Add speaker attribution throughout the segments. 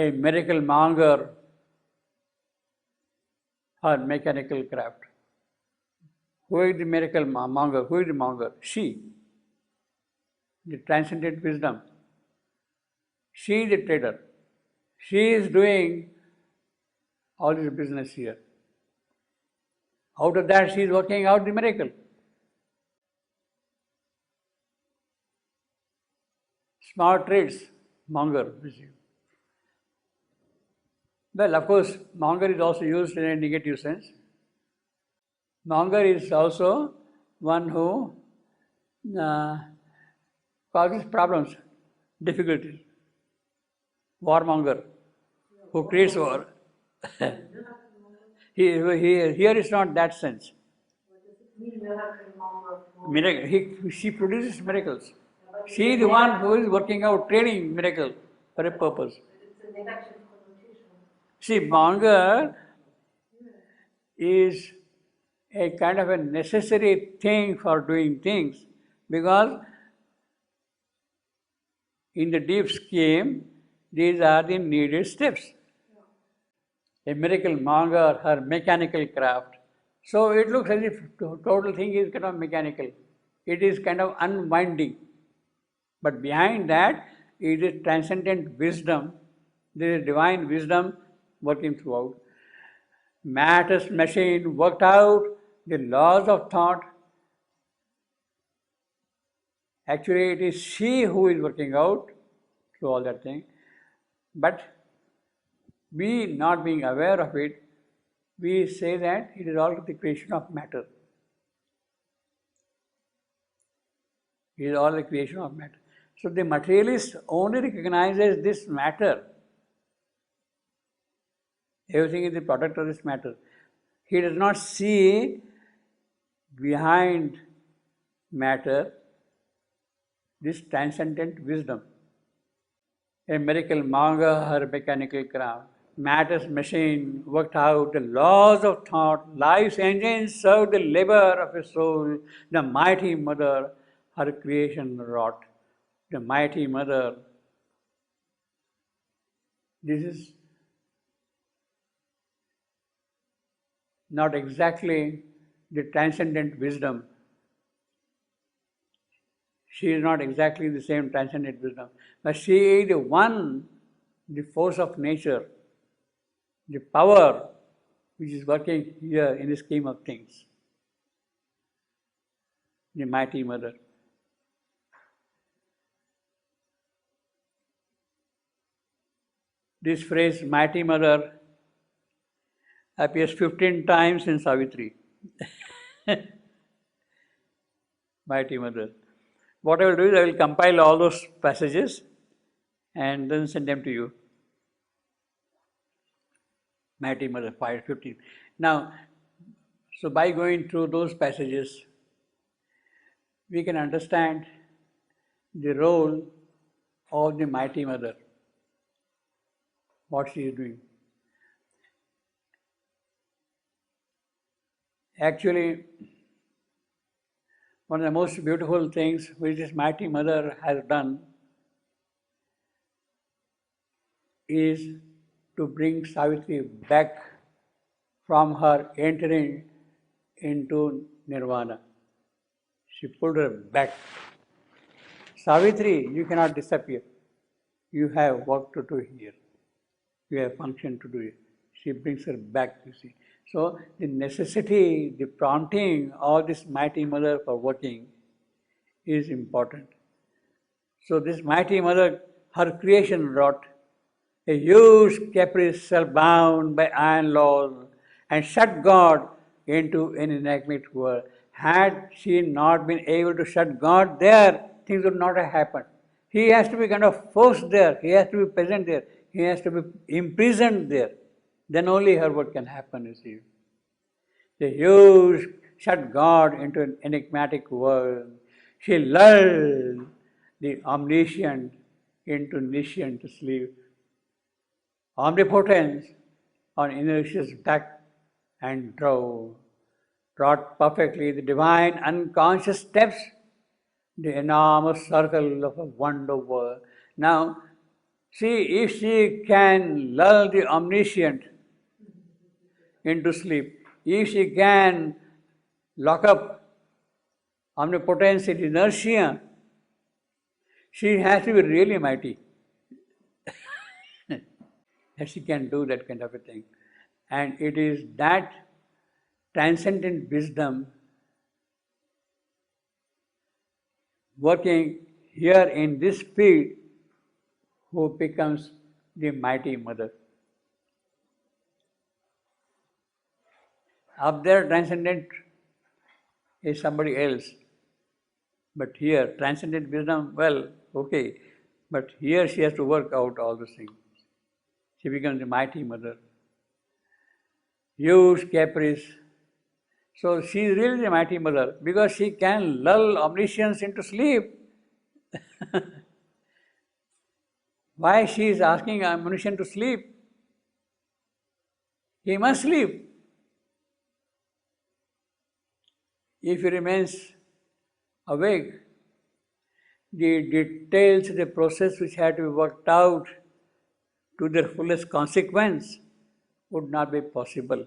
Speaker 1: a miracle monger, her mechanical craft. Who is the miracle monger? Who is the monger? She, the transcendent wisdom. She is the trader. She is doing all this business here. Out of that, she is working out the miracle. Smart trades, monger. Well, of course, monger is also used in a negative sense. Monger is also one who causes problems, difficulties. Warmonger, who creates war. Here is not that sense. Miracle. She produces miracles. She is the one who is working out, trading miracle for a purpose. See, monger is a kind of a necessary thing for doing things, because in the deep scheme, these are the needed steps. A miracle monger, her mechanical craft. So it looks as if the total thing is kind of mechanical. It is kind of unwinding. But behind that is a transcendent wisdom. There is divine wisdom working throughout. Matter's machine worked out the laws of thought. Actually, it is she who is working out through all that thing. But we, not being aware of it, we say that it is all the creation of matter. It is all the creation of matter. So the materialist only recognizes this matter. Everything is the product of this matter. He does not see behind matter this transcendent wisdom. A miracle monger, her mechanical craft. Matter's machine worked out the laws of thought. Life's engine served the labor of a soul. The mighty mother, her creation wrought. The mighty mother. This is not exactly the transcendent wisdom. She is not exactly the same transcendent wisdom, but she is the one, the force of nature, the power which is working here in the scheme of things. The mighty mother. This phrase, mighty mother, appears 15 times in Savitri. Mighty mother. What I will do is I will compile all those passages and then send them to you. Mighty mother, 5:15. Now, so by going through those passages, we can understand the role of the mighty mother, what she is doing. Actually, one of the most beautiful things which this mighty mother has done is to bring Savitri back from her entering into nirvana. She pulled her back. Savitri, you cannot disappear. You have work to do here. You have function to do here. She brings her back, you see. So the necessity, the prompting of this mighty mother for working is important. So this mighty mother, her creation wrought a huge caprice self-bound by iron laws and shut God into an inanimate world. Had she not been able to shut God there, things would not have happened. He has to be kind of forced there. He has to be present there. He has to be imprisoned there. Then only her work can happen, you see. The huge shut God into an enigmatic world. She lulled the omniscient into niscient sleep. Omnipotence on inertia's back and drove, trod perfectly the divine unconscious steps, the enormous circle of a wonder world. Now, See, if she can lull the omniscient into sleep, if she can lock up omnipotence in inertia, she has to be really mighty. That she can do that kind of a thing. And it is that transcendent wisdom working here in this field who becomes the mighty mother. Up there, transcendent is somebody else. But here, transcendent wisdom, well, okay. But here she has to work out all those things. She becomes the mighty mother. Huge caprice. So she is really the mighty mother because she can lull omniscience into sleep. Why she is asking omniscient to sleep? He must sleep. If he remains awake, the details of the process which had to be worked out to their fullest consequence would not be possible.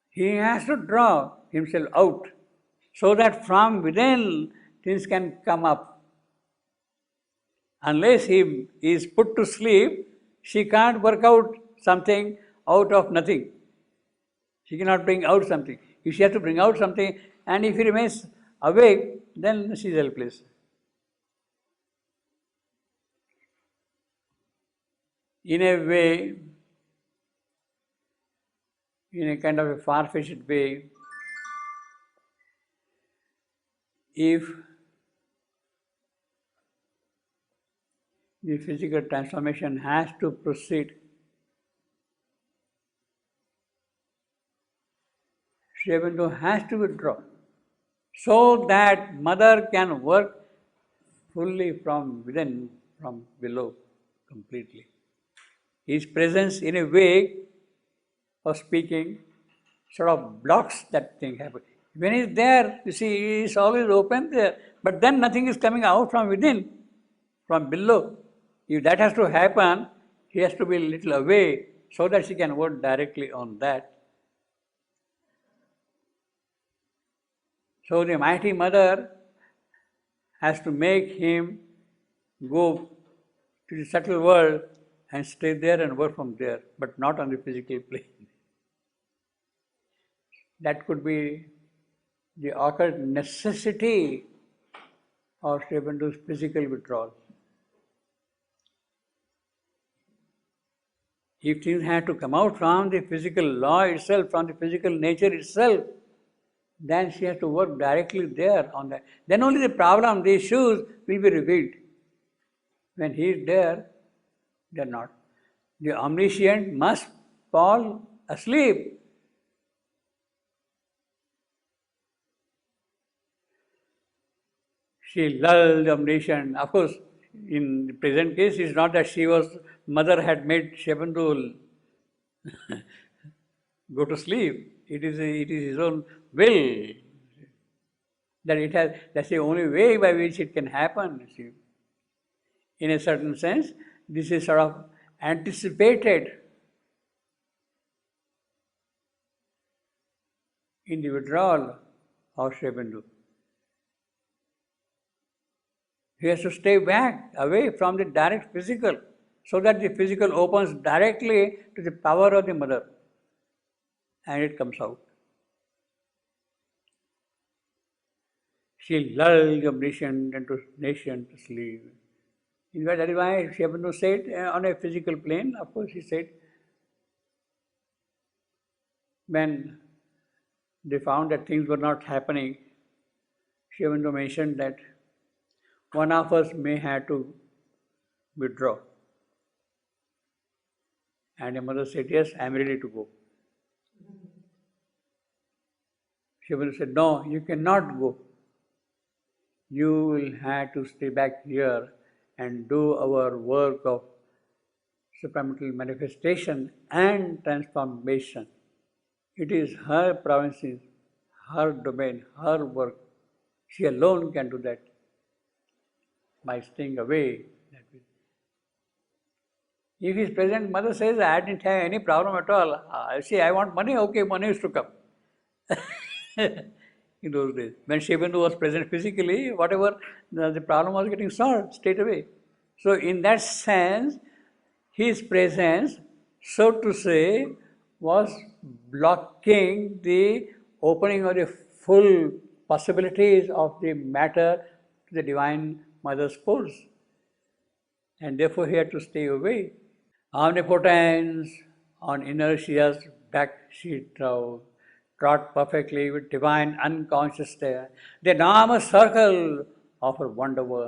Speaker 1: He has to draw himself out so that from within things can come up. Unless he is put to sleep, she can't work out something out of nothing. She cannot bring out something. If she has to bring out something, and if he remains awake, then she is helpless. In a way, in a kind of a far-fetched way, if the physical transformation has to proceed, Sribendu has to withdraw so that mother can work fully from within, from below, completely. His presence, in a way of speaking, sort of blocks that thing happening. When he's there, you see, he is always open there, but then nothing is coming out from within, from below. If that has to happen, he has to be a little away so that she can work directly on that. So the mighty mother has to make him go to the subtle world and stay there and work from there, but not on the physical plane. That could be the occult necessity of Sribendu's physical withdrawal. If things had to come out from the physical law itself, from the physical nature itself, then she has to work directly there on that. Then only the problem, the issues will be revealed. When he is there, they are not. The omniscient must fall asleep. She lulled the omniscient. Of course, in the present case, it's not that mother had made Sribendu go to sleep. It is his own will. That's the only way by which it can happen. See. In a certain sense, this is sort of anticipated in the withdrawal of Sribendu. He has to stay back, away from the direct physical, so that the physical opens directly to the power of the mother, and it comes out. She lulled the omniscient into nation to sleep. In fact, that is why Sribendu said on a physical plane, of course, he said, when they found that things were not happening, Sribendu mentioned that one of us may have to withdraw. And the mother said, yes, I am ready to go. Sribendu said, no, you cannot go. You will have to stay back here and do our work of supramental manifestation and transformation. It is her provinces, her domain, her work. She alone can do that. by staying away. If he is present, mother says, I didn't have any problem at all. See, I want money, okay, money is to come. In those days, when Shivandu was present physically, whatever the problem was getting solved straight away. So, in that sense, his presence, so to say, was blocking the opening of the full possibilities of the matter to the Divine Mother's force. And therefore, he had to stay away. Omnipotence on inertia's backseat trot perfectly with divine unconscious stare, the enormous circle of her wonder work,